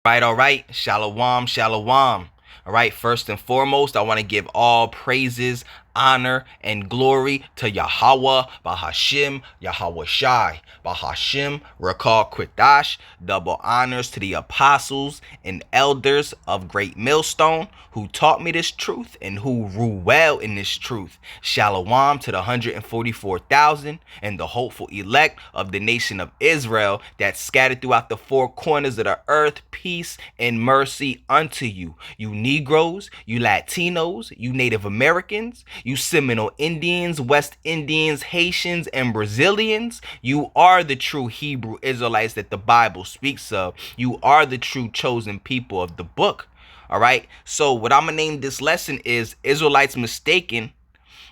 All right. Shalom, shalom. All right. First and foremost, I want to give all praises, honor, and glory to Yahweh, Bahashim, Yahweh Shai, Bahashim, Rakal Kritash. Double honors to the apostles and elders of Great Millstone who taught me this truth and who rule well in this truth. Shalom to the 144,000 and the hopeful elect of the nation of Israel that's scattered throughout the four corners of the earth. Peace and mercy unto you. You Negroes, you Latinos, you Native Americans, you Seminole Indians, West Indians, Haitians, and Brazilians. You are the true Hebrew Israelites that the Bible speaks of. You are the true chosen people of the book. All right. So what I'm going to name this lesson is Israelites mistaken,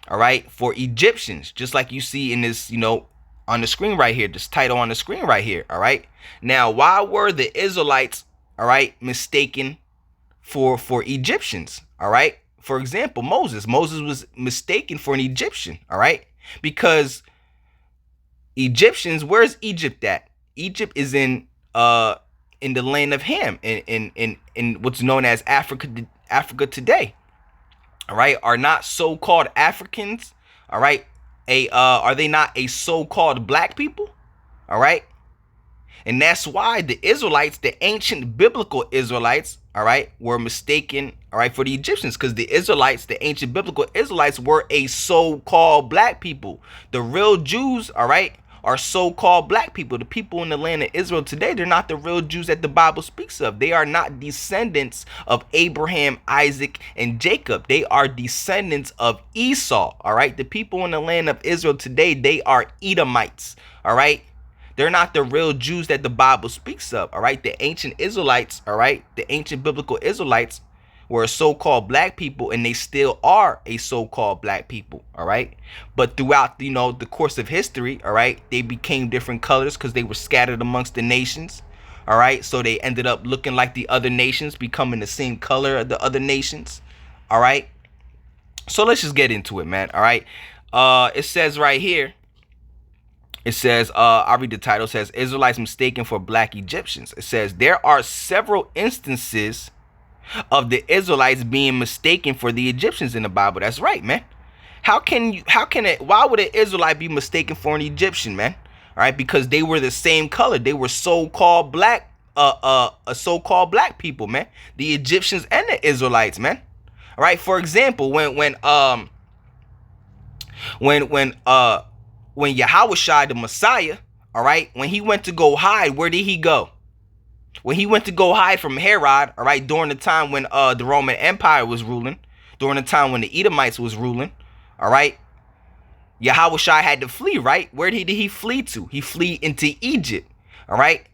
all right, for Egyptians, just like you see in this, on the screen right here, this title on the screen right here. All right. Now, why were the Israelites, all right, mistaken for Egyptians? All right. For example, Moses was mistaken for an Egyptian. All right. Because Egyptians, where's Egypt at? Egypt is in the land of Ham, in what's known as Africa today. All right. Are not so-called Africans, all right, are they not a so-called black people? All right. And that's why the Israelites, the ancient biblical Israelites, all right, were mistaken, all right, for the Egyptians, because the Israelites, the ancient biblical Israelites, were a so-called black people. The real Jews, all right, are so-called black people. The people in the land of Israel today, they're not the real Jews that the Bible speaks of. They are not descendants of Abraham, Isaac, and Jacob. They are descendants of Esau, all right? The people in the land of Israel today, they are Edomites, all right? They're not the real Jews that the Bible speaks of, all right? The ancient Israelites, all right? The ancient biblical Israelites were a so-called black people, and they still are a so-called black people, all right? But throughout, the course of history, all right, they became different colors because they were scattered amongst the nations, all right? So they ended up looking like the other nations, becoming the same color of the other nations, all right? So let's just get into it, man, all right? It says right here, it says, I'll read the title. It says, Israelites mistaken for black Egyptians. It says, there are several instances of the Israelites being mistaken for the Egyptians in the Bible. That's right, man. Why would an Israelite be mistaken for an Egyptian, man? All right, because they were the same color. They were so-called black, so-called black people, man. The Egyptians and the Israelites, man. All right, for example, when Yahushua, the Messiah, all right, when he went to go hide, where did he go? When he went to go hide from Herod, all right, during the time when the Roman Empire was ruling, during the time when the Edomites was ruling, all right, Yahushua had to flee, right? Where did he flee to? He flee into Egypt, all right?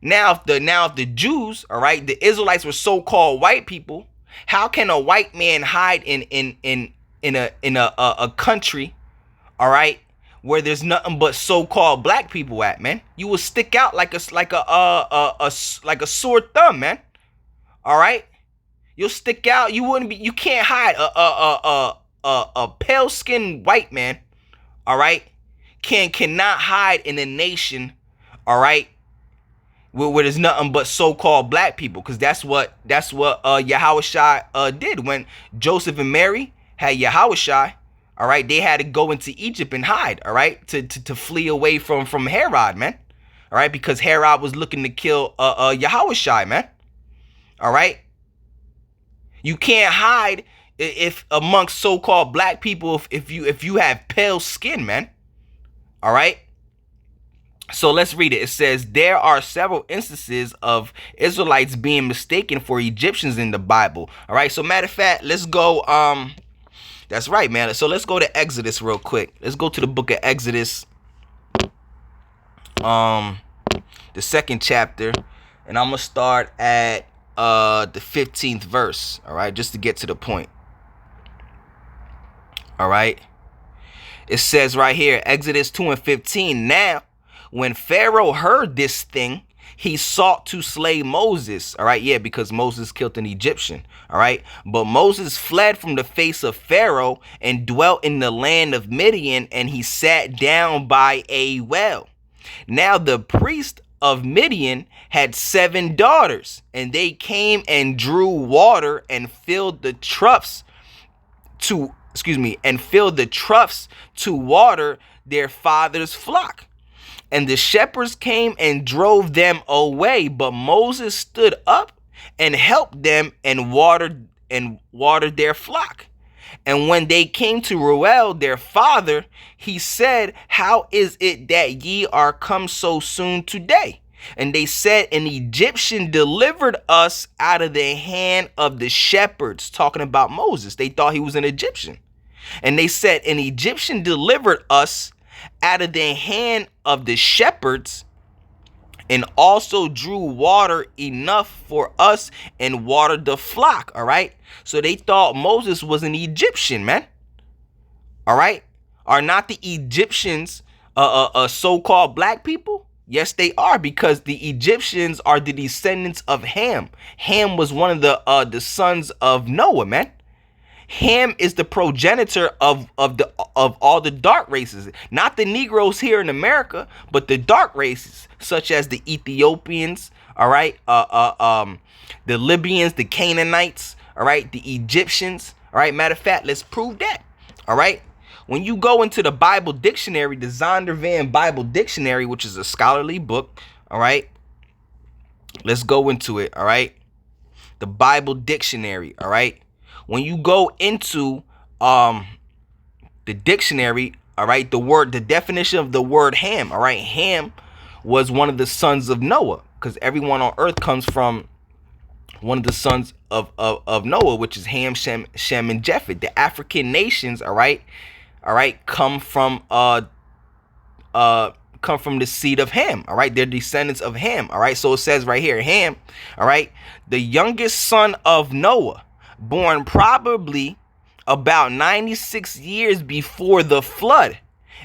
Now, if the Jews, all right, the Israelites were so-called white people, how can a white man hide in a country, all right, where there's nothing but so-called black people at, man? You will stick out like a sore thumb, man. All right, you'll stick out. You can't hide. A pale-skinned white man, all right, cannot hide in a nation, all right, where there's nothing but so-called black people, because that's what Yahushua did when Joseph and Mary had Yahushua. All right, they had to go into Egypt and hide, all right, to flee away from Herod, man. All right, because Herod was looking to kill Yahushua, man. All right, you can't hide if amongst so-called black people if you have pale skin, man. All right. So let's read it. It says there are several instances of Israelites being mistaken for Egyptians in the Bible. All right. So matter of fact, let's go. That's right, man. So let's go to Exodus real quick. Let's go to the book of Exodus, the second chapter, and I'm gonna start at the 15th verse. All right, just to get to the point. All right. It says right here, Exodus 2:15. Now, when Pharaoh heard this thing, he sought to slay Moses. All right. Yeah, because Moses killed an Egyptian. All right. But Moses fled from the face of Pharaoh and dwelt in the land of Midian, and he sat down by a well. Now the priest of Midian had 7 daughters, and they came and drew water and filled the troughs to water their father's flock. And the shepherds came and drove them away, but Moses stood up and helped them and watered their flock. And when they came to Reuel, their father, he said, "How is it that ye are come so soon today?" And they said, "An Egyptian delivered us out of the hand of the shepherds," talking about Moses. They thought he was an Egyptian. And they said, "An Egyptian delivered us out of the hand of the shepherds, and also drew water enough for us and watered the flock." All right. So they thought Moses was an Egyptian, man. All right. Are not the Egyptians so-called black people? Yes, they are, because the Egyptians are the descendants of Ham. Ham was one of the sons of Noah, man. Ham is the progenitor of all the dark races, not the Negroes here in America, but the dark races, such as the Ethiopians, all right, the Libyans, the Canaanites, all right, the Egyptians, all right. Matter of fact, let's prove that, all right. When you go into the Bible dictionary, the Zondervan Bible Dictionary, which is a scholarly book, all right, let's go into it, all right. The Bible dictionary, all right. When you go into the dictionary, all right, the definition of the word Ham, all right, Ham was one of the sons of Noah, because everyone on earth comes from one of the sons of Noah, which is Ham, Shem, and Japheth. The African nations, all right, come from the seed of Ham, all right. They're descendants of Ham, all right. So it says right here, Ham, all right, the youngest son of Noah, born probably about 96 years before the flood,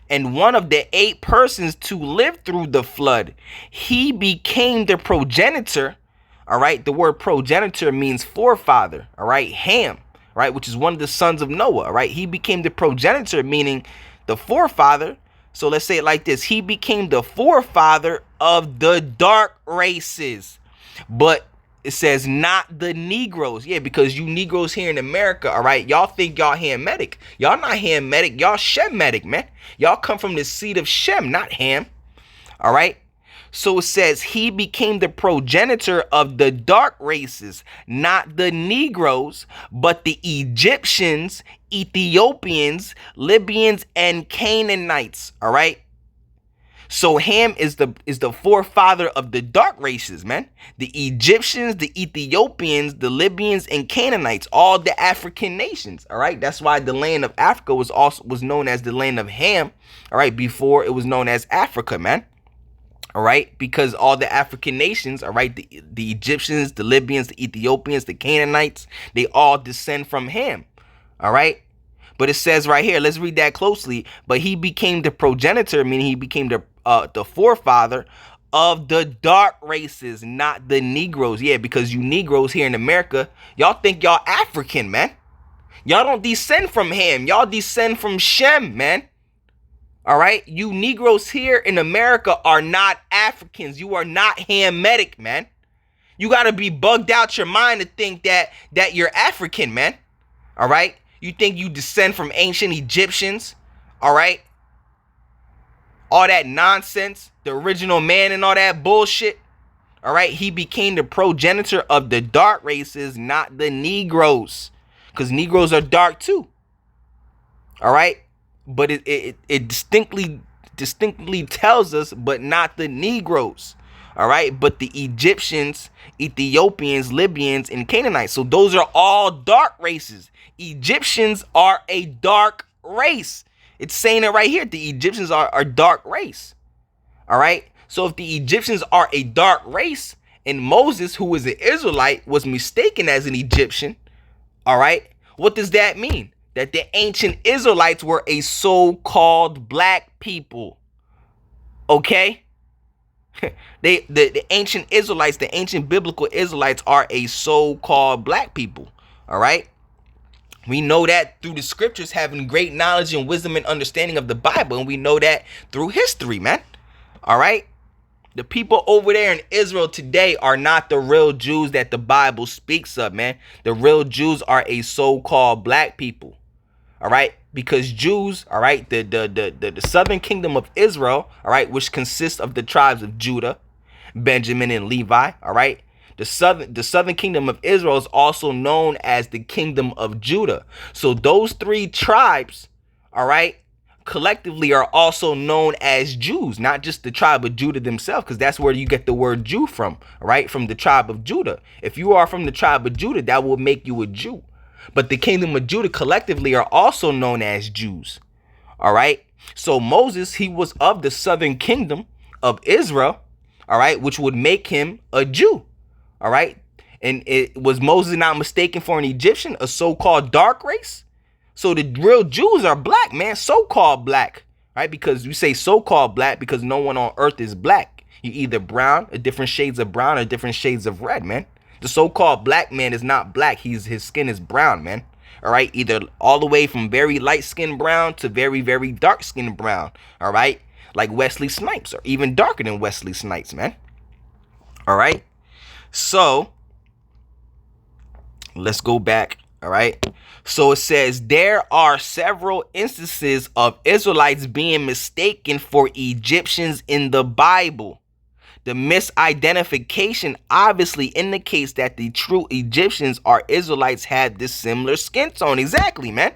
and one of the 8 persons to live through the flood. He became the progenitor, all right. The word progenitor means forefather, all right. Ham, right, which is one of the sons of Noah, all right. He became the progenitor, meaning the forefather. So let's say it like this: he became the forefather of the dark races, but it says not the Negroes. Yeah, because you Negroes here in America, all right, y'all think y'all Hamitic. Y'all not Hamitic, y'all Shemitic, man. Y'all come from the seed of Shem, not Ham. All right. So it says he became the progenitor of the dark races, not the Negroes, but the Egyptians, Ethiopians, Libyans, and Canaanites. All right. So Ham is the forefather of the dark races, man. The Egyptians, the Ethiopians, the Libyans, and Canaanites, all the African nations. All right. That's why the land of Africa was known as the land of Ham. All right. Before it was known as Africa, man. All right. Because all the African nations, all right, the Egyptians, the Libyans, the Ethiopians, the Canaanites, they all descend from Ham. All right. But it says right here, let's read that closely. But he became the progenitor, meaning he became the forefather of the dark races, not the Negroes. Yeah, because you Negroes here in America, y'all think y'all African, man. Y'all don't descend from Ham. Y'all descend from Shem, man. All right. You Negroes here in America are not Africans. You are not Hamitic, man. You got to be bugged out your mind to think that you're African, man. All right. You think you descend from ancient Egyptians, all right? All that nonsense, the original man and all that bullshit, all right? He became the progenitor of the dark races, not the Negroes, because Negroes are dark too, all right? But it distinctly tells us, but not the Negroes, all right? But the Egyptians, Ethiopians, Libyans, and Canaanites. So those are all dark races. Egyptians are a dark race. It's saying it right here. The Egyptians are a dark race. All right. So if the Egyptians are a dark race and Moses, who is an Israelite, was mistaken as an Egyptian, all right, what does that mean? That the ancient Israelites were a so-called black people. Okay. The ancient Israelites, the ancient biblical Israelites are a so-called black people. All right. We know that through the scriptures, having great knowledge and wisdom and understanding of the Bible. And we know that through history, man. All right. The people over there in Israel today are not the real Jews that the Bible speaks of, man. The real Jews are a so-called black people. All right, because Jews, all right, the southern kingdom of Israel, all right, which consists of the tribes of Judah, Benjamin, and Levi, all right. The southern kingdom of Israel is also known as the kingdom of Judah. So those three tribes, all right, collectively are also known as Jews, not just the tribe of Judah themselves, because that's where you get the word Jew from, right? From the tribe of Judah. If you are from the tribe of Judah, that will make you a Jew. But the kingdom of Judah collectively are also known as Jews. All right. So Moses, he was of the southern kingdom of Israel, all right, which would make him a Jew. All right. And it was Moses not mistaken for an Egyptian, a so-called dark race? So the real Jews are black, man, so-called black, right? Because you say so-called black because no one on earth is black. You either brown, or different shades of brown, or different shades of red, man. The so-called black man is not black. His skin is brown, man. All right, either all the way from very light skin brown to very, very dark skin brown. All right, like Wesley Snipes, or even darker than Wesley Snipes, man. All right, so let's go back. All right, so it says there are several instances of Israelites being mistaken for Egyptians in the Bible. The misidentification obviously indicates that the true Egyptians or Israelites had this similar skin tone. Exactly, man.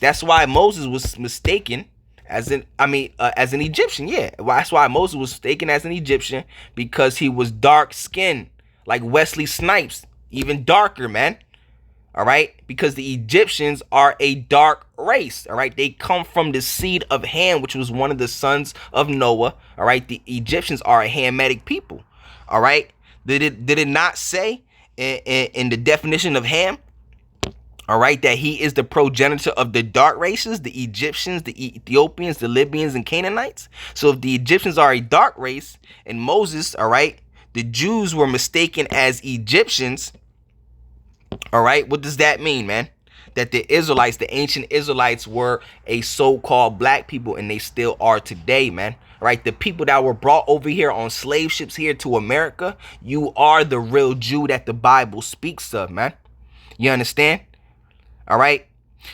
That's why Moses was mistaken as an Egyptian. Yeah, that's why Moses was mistaken as an Egyptian, because he was dark skinned, like Wesley Snipes, even darker, man. All right, because the Egyptians are a dark race. All right, they come from the seed of Ham, which was one of the sons of Noah. All right, the Egyptians are a Hamitic people. All right, did it not say in the definition of Ham, all right, that he is the progenitor of the dark races, the Egyptians, the Ethiopians, the Libyans, and Canaanites? So if the Egyptians are a dark race and Moses, all right, the Jews were mistaken as Egyptians. All right, what does that mean, man? That the Israelites, the ancient Israelites, were a so-called black people, and they still are today, man. All right, the people that were brought over here on slave ships here to America, you are the real Jew that the Bible speaks of, man. You understand? All right.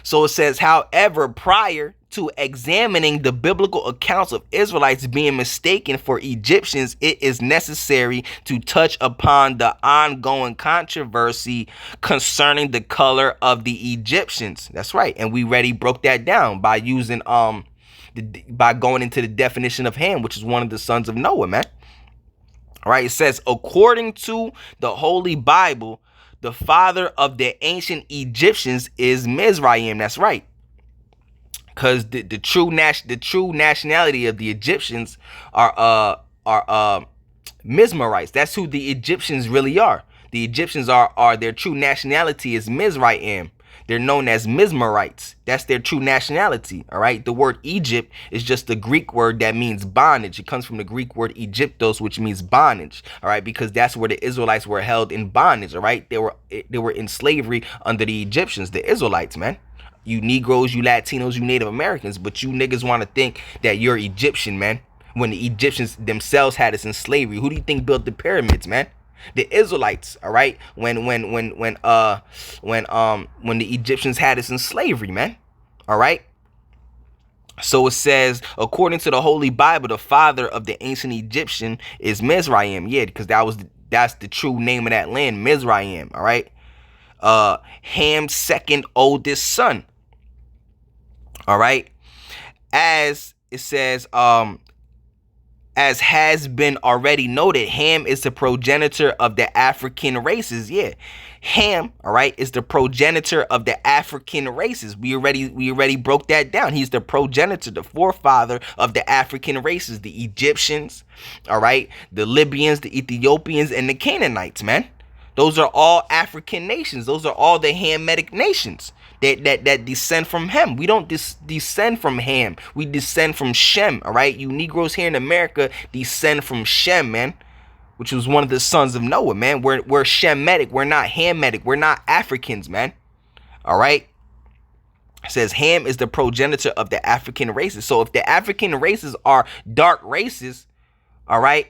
So it says, however, prior to examining the biblical accounts of Israelites being mistaken for Egyptians, it is necessary to touch upon the ongoing controversy concerning the color of the Egyptians. That's right. And we already broke that down by using by going into the definition of Ham, which is one of the sons of Noah, man. All right. It says, according to the Holy Bible, the father of the ancient Egyptians is Mizraim. That's right. Because the true nationality of the Egyptians are Mizraimites. That's who the Egyptians really are. The Egyptians are their true nationality is Mizraim. They're known as Mizraimites. That's their true nationality. All right. The word Egypt is just a Greek word that means bondage. It comes from the Greek word Egyptos, which means bondage. All right. Because that's where the Israelites were held in bondage. All right. They were in slavery under the Egyptians, the Israelites, man. You Negroes, you Latinos, you Native Americans. But you niggas want to think that you're Egyptian, man, when the Egyptians themselves had us in slavery. Who do you think built the pyramids, man? The Israelites, all right, when the Egyptians had us in slavery, man. All right. So it says, according to the Holy Bible, the father of the ancient Egyptian is Mizraim. Yeah, because that's the true name of that land, Mizraim. All right. Ham's second oldest son. All right. As it says, as has been already noted, Ham is the progenitor of the African races. Yeah, Ham, all right, is the progenitor of the African races. We already broke that down. He's the progenitor, the forefather of the African races, the Egyptians, all right, the Libyans, the Ethiopians, and the Canaanites, man. Those are all African nations. Those are all the Hamitic nations that descend from Ham. We don't descend from Ham. We descend from Shem, all right? You Negroes here in America descend from Shem, man, which was one of the sons of Noah, man. We're Shemitic. We're not Hamitic. We're not Africans, man, all right? It says Ham is the progenitor of the African races. So if the African races are dark races, all right,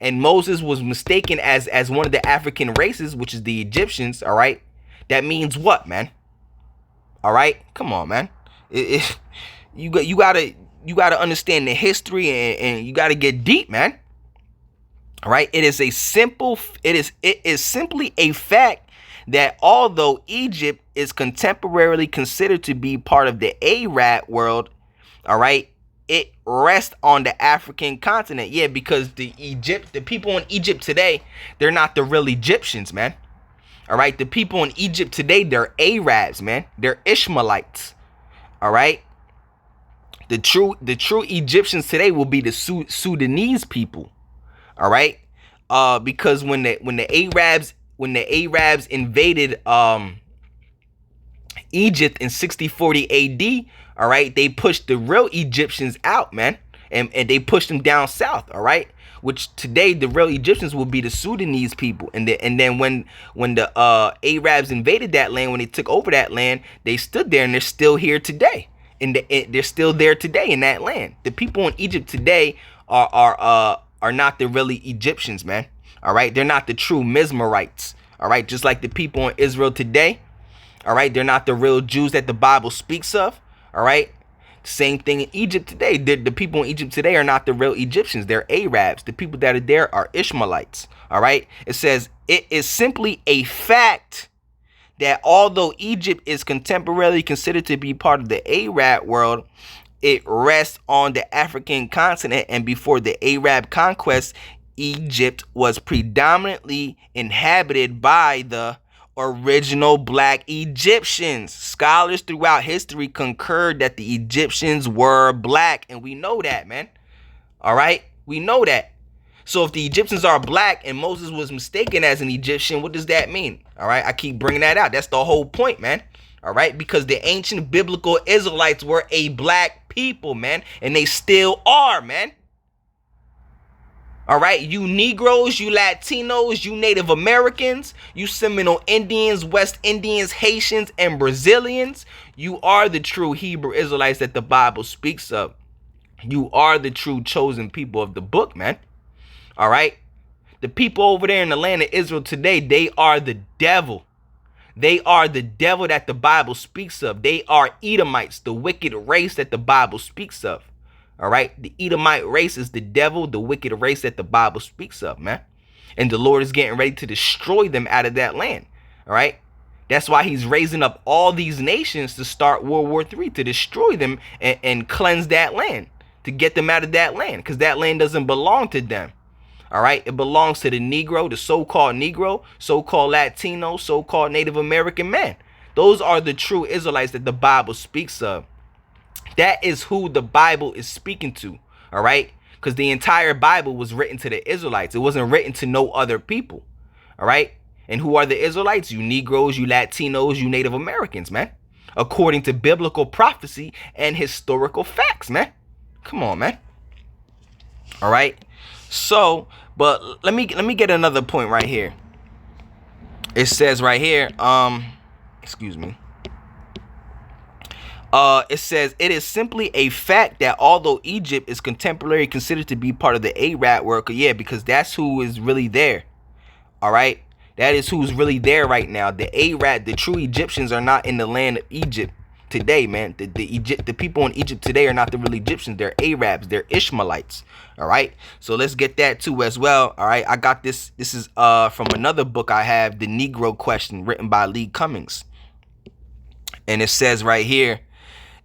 and Moses was mistaken as one of the African races, which is the Egyptians, all right, that means what, man? All right, come on, man. You gotta understand the history, and you gotta get deep, man. All right, it is simply a fact that although Egypt is contemporarily considered to be part of the Arab world, all right, it rests on the African continent. Yeah, because the people in Egypt today, they're not the real Egyptians, man. All right, the people in Egypt today, they're Arabs, man. They're Ishmaelites. All right, the true Egyptians today will be the Sudanese people. All right, because when the Arabs invaded Egypt in 6040 AD, all right, they pushed the real Egyptians out, man, and they pushed them down south, all right, which today the real Egyptians will be the Sudanese people, and then when the Arabs invaded that land, when they took over that land, they stood there, and they're still here today, and they're still there today in that land. The people in Egypt today are not the really Egyptians, man. All right, they're not the true Mizrahites. All right, just like the people in Israel today. All right, they're not the real Jews that the Bible speaks of. All right, same thing in Egypt today. The people in Egypt today are not the real Egyptians. They're Arabs. The people that are there are Ishmaelites. All right, it says it is simply a fact that although Egypt is contemporarily considered to be part of the Arab world, it rests on the African continent, and before the Arab conquest, Egypt was predominantly inhabited by the original black Egyptians. Scholars throughout history concurred that the Egyptians were black, and we know that, man. All right, we know that. So if the Egyptians are black and Moses was mistaken as an Egyptian, what does that mean? All right, I keep bringing that out. That's the whole point, man. All right, because the ancient biblical Israelites were a black people, man, and they still are, man. All right, you Negroes, you Latinos, you Native Americans, you Seminole Indians, West Indians, Haitians, and Brazilians, you are the true Hebrew Israelites that the Bible speaks of. You are the true chosen people of the book, man. All right, the people over there in the land of Israel today, they are the devil. They are the devil that the Bible speaks of. They are Edomites, the wicked race that the Bible speaks of. All right. The Edomite race is the devil, the wicked race that the Bible speaks of, man. And the Lord is getting ready to destroy them out of that land. All right. That's why he's raising up all these nations to start World War III, to destroy them and cleanse that land, to get them out of that land, because that land doesn't belong to them. All right, it belongs to the Negro, the so-called Negro, so-called Latino, so-called Native American man. Those are the true Israelites that the Bible speaks of. That is who the Bible is speaking to. All right, because the entire Bible was written to the Israelites. It wasn't written to no other people. All right, and who are the Israelites? You Negroes, you Latinos, you Native Americans, man. According to biblical prophecy and historical facts, man. Come on, man. All right. So, but let me get another point right here. It says right here, excuse me. It says it is simply a fact that although Egypt is contemporarily considered to be part of the Arab world, yeah, because that's who is really there. All right, that is who's really there right now. The Arab, the true Egyptians, are not in the land of Egypt today, man. The people in Egypt today are not the real Egyptians. They're Arabs. They're Ishmaelites. All right. So let's get that too as well. All right. I got this. This is from another book I have, The Negro Question, written by Lee Cummings. And it says right here,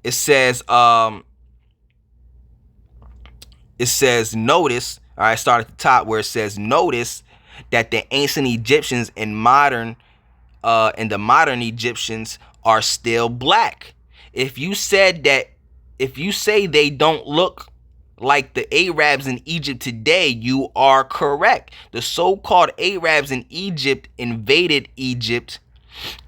it says notice. All right. Start at the top where it says notice that the ancient Egyptians and the modern Egyptians are still black. If you say they don't look like the Arabs in Egypt today, you are correct. The so-called Arabs in Egypt invaded Egypt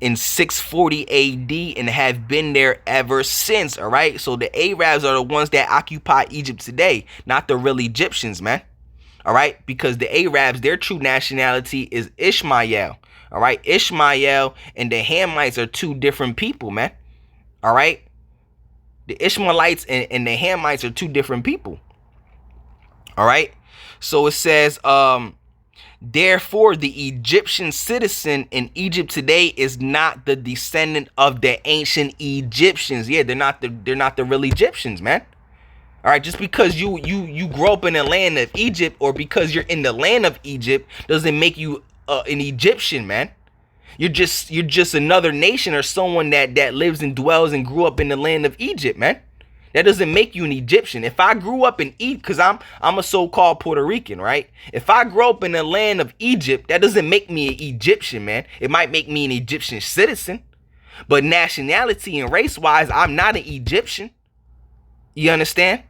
in 640 AD and have been there ever since. All right, so the Arabs are the ones that occupy Egypt today, not the real Egyptians, man. All right, because the Arabs, their true nationality is Ishmael. All right, Ishmael and the Hamites are two different people, man. All right, the Ishmaelites and the Hamites are two different people. All right, So it says, therefore, the Egyptian citizen in Egypt today is not the descendant of the ancient Egyptians. Yeah, they're not the real Egyptians, man. All right, just because you grow up in the land of Egypt, or because you're in the land of Egypt, doesn't make you an Egyptian, man. You're just another nation, or someone that lives and dwells and grew up in the land of Egypt, man. That doesn't make you an Egyptian. If I grew up in Egypt, because I'm a so-called Puerto Rican, right? If I grow up in the land of Egypt, that doesn't make me an Egyptian, man. It might make me an Egyptian citizen, but nationality and race-wise, I'm not an Egyptian. You understand?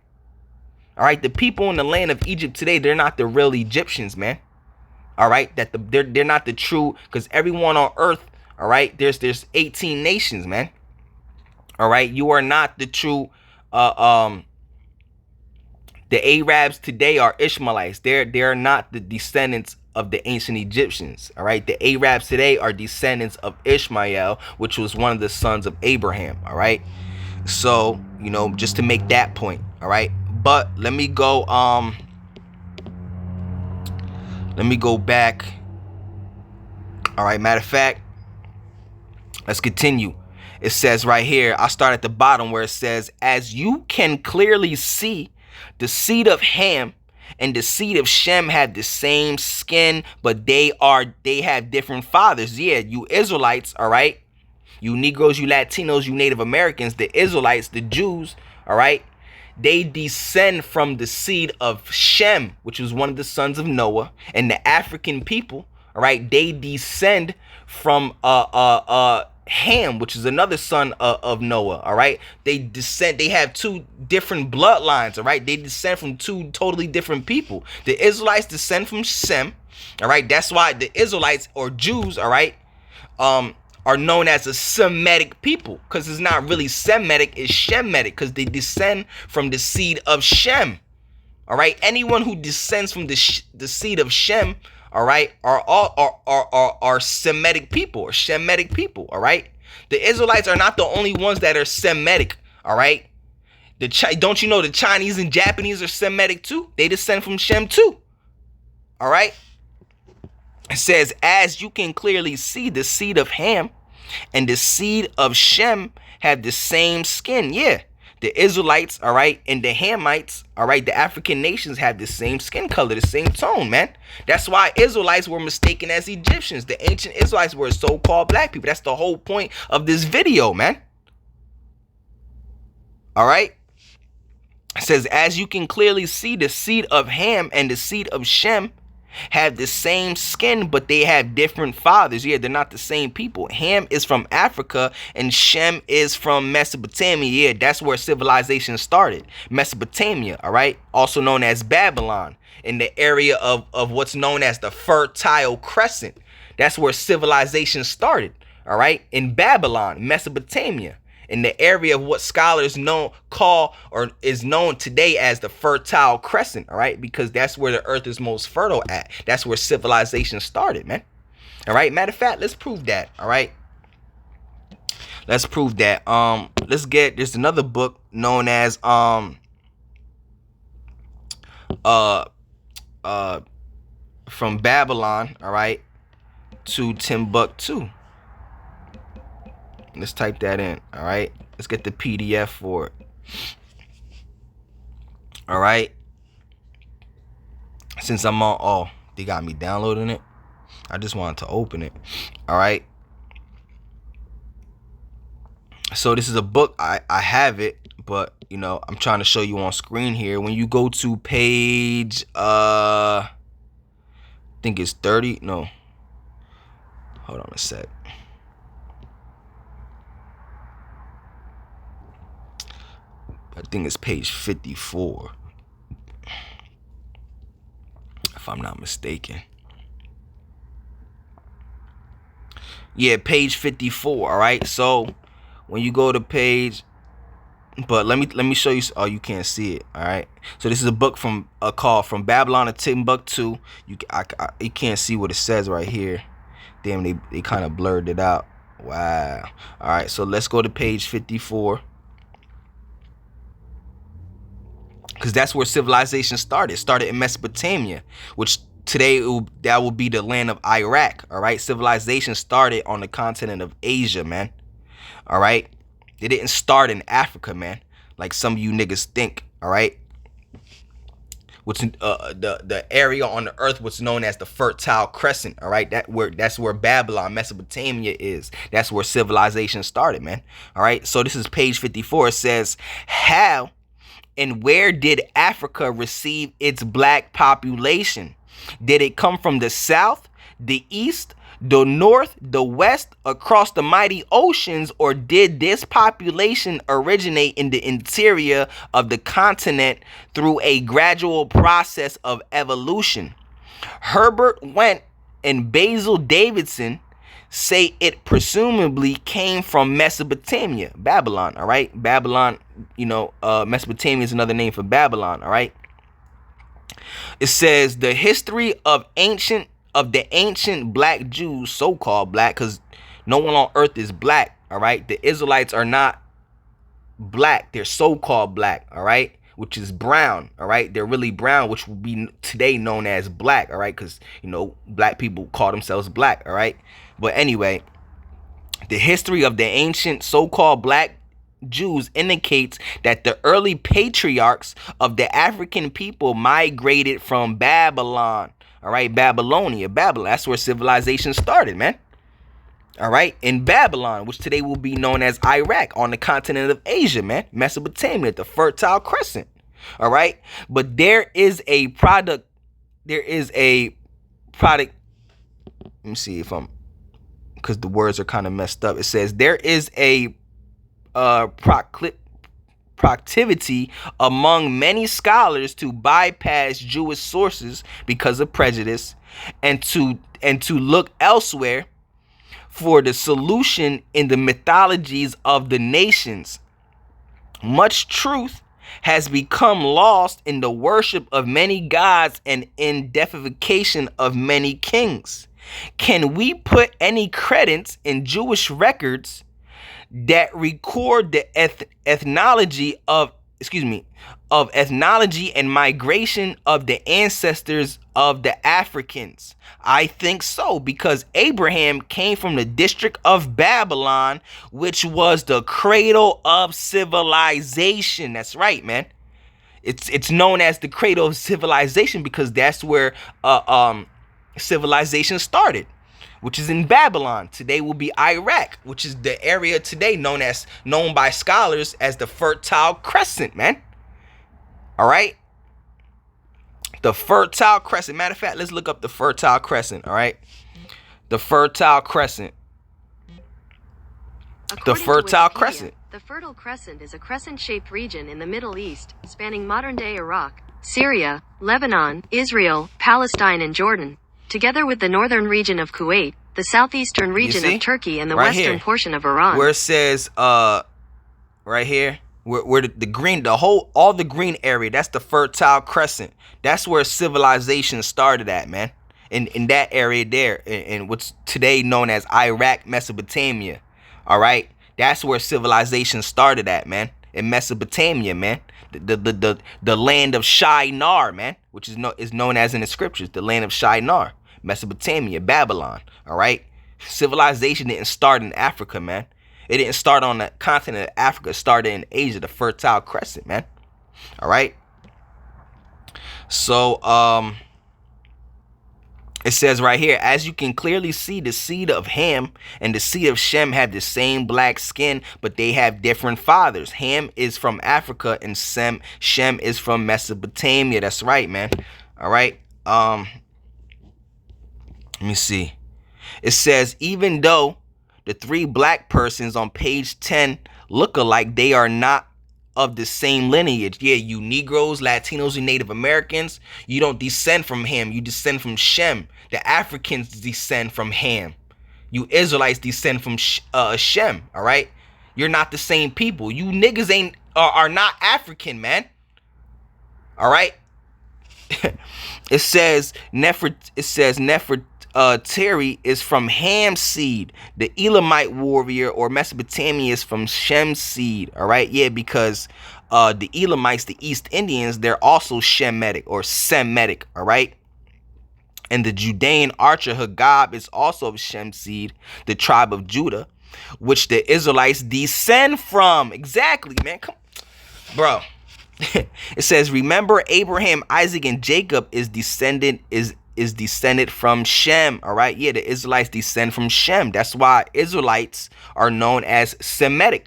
All right, the people in the land of Egypt today, they're not the real Egyptians, man. All right, they're not the true, because everyone on earth, all right, there's 18 nations, man. All right, you are not the true the Arabs today are Ishmaelites. They're not the descendants of the ancient Egyptians. All right, the Arabs today are descendants of Ishmael, which was one of the sons of Abraham. All right, so just to make that point. All right, but let me go back. All right, matter of fact, let's continue. It says right here, I'll start at the bottom where it says, as you can clearly see, the seed of Ham and the seed of Shem have the same skin, but they have different fathers. Yeah, you Israelites, all right? You Negroes, you Latinos, you Native Americans, the Israelites, the Jews, all right? They descend from the seed of Shem, which was one of the sons of Noah, and the African people, all right, they descend from Ham, which is another son of Noah. All right, they have two different bloodlines. All right, they descend from two totally different people. The Israelites descend from Shem. All right, that's why the Israelites, or Jews, all right, are known as a Semitic people, because it's not really Semitic, it's Shemitic, because they descend from the seed of Shem. All right, anyone who descends from the seed of Shem, all right, are Semitic people, or Shemitic people. All right, the Israelites are not the only ones that are Semitic. All right, don't you know the Chinese and Japanese are Semitic too? They descend from Shem too. All right. It says, as you can clearly see, the seed of Ham and the seed of Shem have the same skin. Yeah, the Israelites, all right, and the Hamites, all right, the African nations have the same skin color, the same tone, man. That's why Israelites were mistaken as Egyptians. The ancient Israelites were so-called black people. That's the whole point of this video, man. All right. It says, as you can clearly see, the seed of Ham and the seed of Shem have the same skin, but they have different fathers. Yeah, they're not the same people. Ham is from Africa and Shem is from Mesopotamia. Yeah, that's where civilization started. Mesopotamia, all right, also known as Babylon, in the area of what's known as the Fertile Crescent. That's where civilization started, all right, in Babylon, Mesopotamia, in the area of what scholars is known today as the Fertile Crescent, all right, because that's where the earth is most fertile at. That's where civilization started, man. All right, matter of fact, let's prove that. All right, let's prove that. There's another book known as from Babylon, all right, to Timbuktu. Let's type that in. All right, let's get the PDF for it. All right, since I'm on, they got me downloading it. I just wanted to open it. All right, so this is a book. I have it, but I'm trying to show you on screen here. When you go to page I think it's 30. No, hold on a sec. I think it's page 54, if I'm not mistaken. Yeah, page 54. All right. So when you go to page, but let me show you. Oh, you can't see it. All right. So this is a book from called From Babylon to Timbuktu. You can't see what it says right here. Damn, they kind of blurred it out. Wow. All right. So let's go to page 54. because that's where civilization started. It started in Mesopotamia, which today that will be the land of Iraq. All right, civilization started on the continent of Asia, man. All right, it didn't start in Africa, man, like some of you niggas think. All right, which the area on the earth was known as the Fertile Crescent. All right, that's where Babylon, Mesopotamia is. That's where civilization started, man. All right, so this is page 54. It says, how and where did Africa receive its black population? Did it come from the south, the east, the north, the west, across the mighty oceans, or did this population originate in the interior of the continent through a gradual process of evolution? Herbert Went and Basil Davidson say it presumably came from Mesopotamia, Babylon. All right, Babylon, Mesopotamia is another name for Babylon. All right. It says the history of the ancient black Jews, so-called black, because no one on earth is black. All right, the Israelites are not black; they're so-called black. All right, which is brown. All right, they're really brown, which will be today known as black. All right, because black people call themselves black. All right, but anyway, the history of the ancient so-called black Jews indicates that the early patriarchs of the African people migrated from Babylon. All right, Babylonia, Babylon. That's where civilization started, man. All right, in Babylon, which today will be known as Iraq, on the continent of Asia, man. Mesopotamia, the Fertile Crescent. All right, but there is a product. Let me see if because the words are kind of messed up. It says there is a proclivity among many scholars to bypass Jewish sources because of prejudice and to look elsewhere for the solution in the mythologies of the nations. Much truth has become lost in the worship of many gods and in deification of many kings. Can we put any credence in Jewish records that record the ethnology and migration of the ancestors of the Africans? I think so, because Abraham came from the district of Babylon, which was the cradle of civilization. That's right, man. It's known as the cradle of civilization because that's where civilization started, which is in Babylon. Today will be Iraq, which is the area today known by scholars as the Fertile Crescent, man. All right? The Fertile Crescent. Matter of fact, let's look up the Fertile Crescent, all right? The Fertile Crescent. The Fertile Crescent. The Fertile Crescent is a crescent-shaped region in the Middle East, spanning modern-day Iraq, Syria, Lebanon, Israel, Palestine, and Jordan, together with the northern region of Kuwait, the southeastern region of Turkey, and the western portion of Iran. Where it says, right here, where the green, all the green area, that's the Fertile Crescent. That's where civilization started at, man. In that area there, in what's today known as Iraq, Mesopotamia. All right, that's where civilization started at, man. In Mesopotamia, man. The land of Shinar, man, which is known as in the scriptures, the land of Shinar, Mesopotamia, Babylon. All right, civilization didn't start in Africa, man. It didn't start on the continent of Africa. It started in Asia, the Fertile Crescent, man. All right. So it says right here, as you can clearly see, the seed of Ham and the seed of Shem have the same black skin, but they have different fathers. Ham is from Africa and Shem is from Mesopotamia. That's right, man. All right. Let me see. It says, even though the three black persons on page 10 look alike, they are not of the same lineage. Yeah, you Negroes, Latinos, and Native Americans, you don't descend from Ham. You descend from Shem. The Africans descend from Ham. You Israelites descend from Shem. All right, you're not the same people. You niggas are not African, man. All right. It says Nefertari is from Ham's seed. The Elamite warrior or Mesopotamia is from Shem's seed. All right, yeah, because the Elamites, the East Indians, they're also Shemitic or Semitic, all right? And the Judean archer Hagab is also of Shem seed, the tribe of Judah, which the Israelites descend from. Exactly, man. Come, bro. It says, remember Abraham, Isaac, and Jacob is descended from Shem. All right. Yeah, the Israelites descend from Shem. That's why Israelites are known as Semitic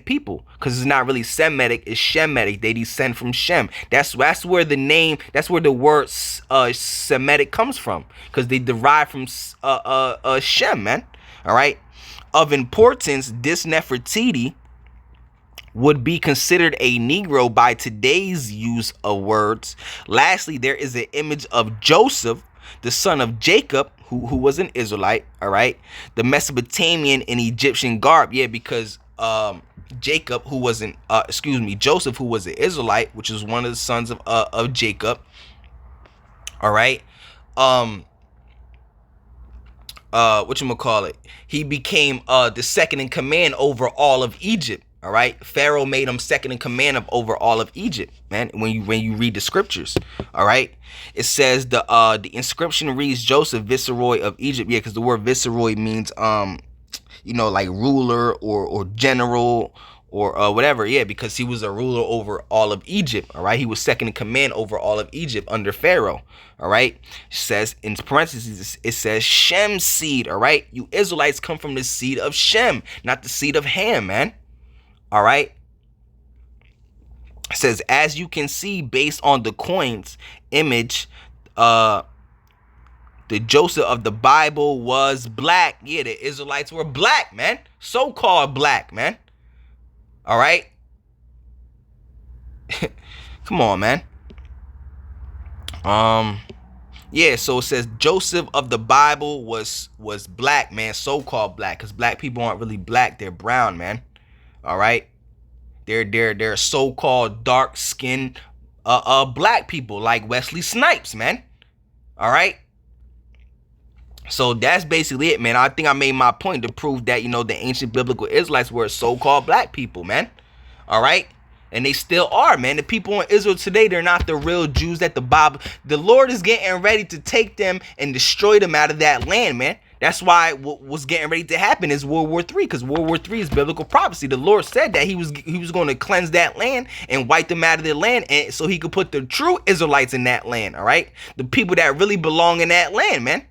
people, because it's not really Semitic, it's Shemitic. They descend from Shem. That's where the name, that's where the word Semitic comes from, because they derive from Shem, man. All right. Of importance, this Nefertiti would be considered a Negro by today's use of words. Lastly, there is an image of Joseph, the son of Jacob, who was an Israelite, all right? The Mesopotamian and Egyptian garb, yeah, because Joseph, who was an Israelite, which is one of the sons of Jacob, all right? Whatchamacallit, he became the second in command over all of Egypt. All right, Pharaoh made him second in command of over all of Egypt, man. When you read the scriptures, all right, it says the inscription reads Joseph, Viceroy of Egypt. Yeah, because the word Viceroy means like ruler or general or whatever. Yeah, because he was a ruler over all of Egypt. All right, he was second in command over all of Egypt under Pharaoh. All right, it says in parentheses, it says Shem's seed. All right, you Israelites come from the seed of Shem, not the seed of Ham, man. All right. It says, as you can see, based on the coin's image, the Joseph of the Bible was black. Yeah, the Israelites were black, man. So-called black, man. All right. Come on, man. Yeah, so it says Joseph of the Bible was black, man. So-called black, because black people aren't really black. They're brown, man. All right, they're so-called dark-skinned black people like Wesley Snipes, man. All right, so that's basically it, man. I think I made my point to prove that the ancient biblical Israelites were so-called black people, man. All right, and they still are, man. The people in Israel today, they're not the real Jews that the Lord is getting ready to take them and destroy them out of that land, man. That's why what was getting ready to happen is World War III, because World War III is biblical prophecy. The Lord said that he was going to cleanse that land and wipe them out of their land, and so he could put the true Israelites in that land, all right? The people that really belong in that land, man.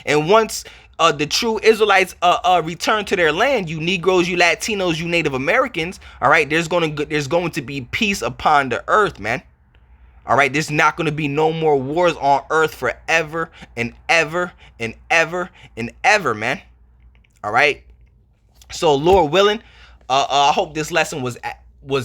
And once the true Israelites return to their land, you Negroes, you Latinos, you Native Americans, all right, there's going to be peace upon the earth, man. All right, there's not going to be no more wars on earth forever and ever and ever and ever, man. All right. So, Lord willing, I hope this lesson was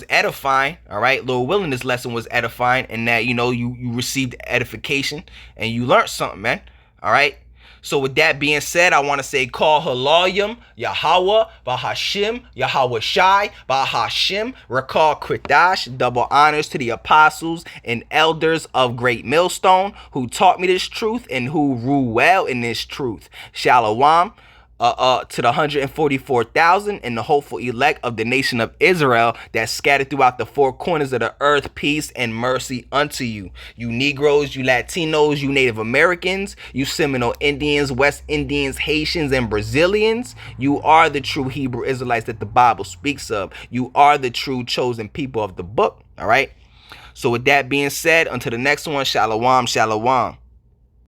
edifying. All right, Lord willing, this lesson was edifying, and that you received edification and you learned something, man. All right. So with that being said, I want to say call Halayim, Yahweh, Bahashim, Yahweh Shai, Bahashim, Rakal Kritash, double honors to the apostles and elders of Great Millstone who taught me this truth and who rule well in this truth. Shalom. To the 144,000 and the hopeful elect of the nation of Israel that scattered throughout the four corners of the earth, peace and mercy unto you. You Negroes, you Latinos, you Native Americans, you Seminole Indians, West Indians, Haitians, and Brazilians. You are the true Hebrew Israelites that the Bible speaks of. You are the true chosen people of the book. All right. So with that being said, until the next one, shalom, shalom.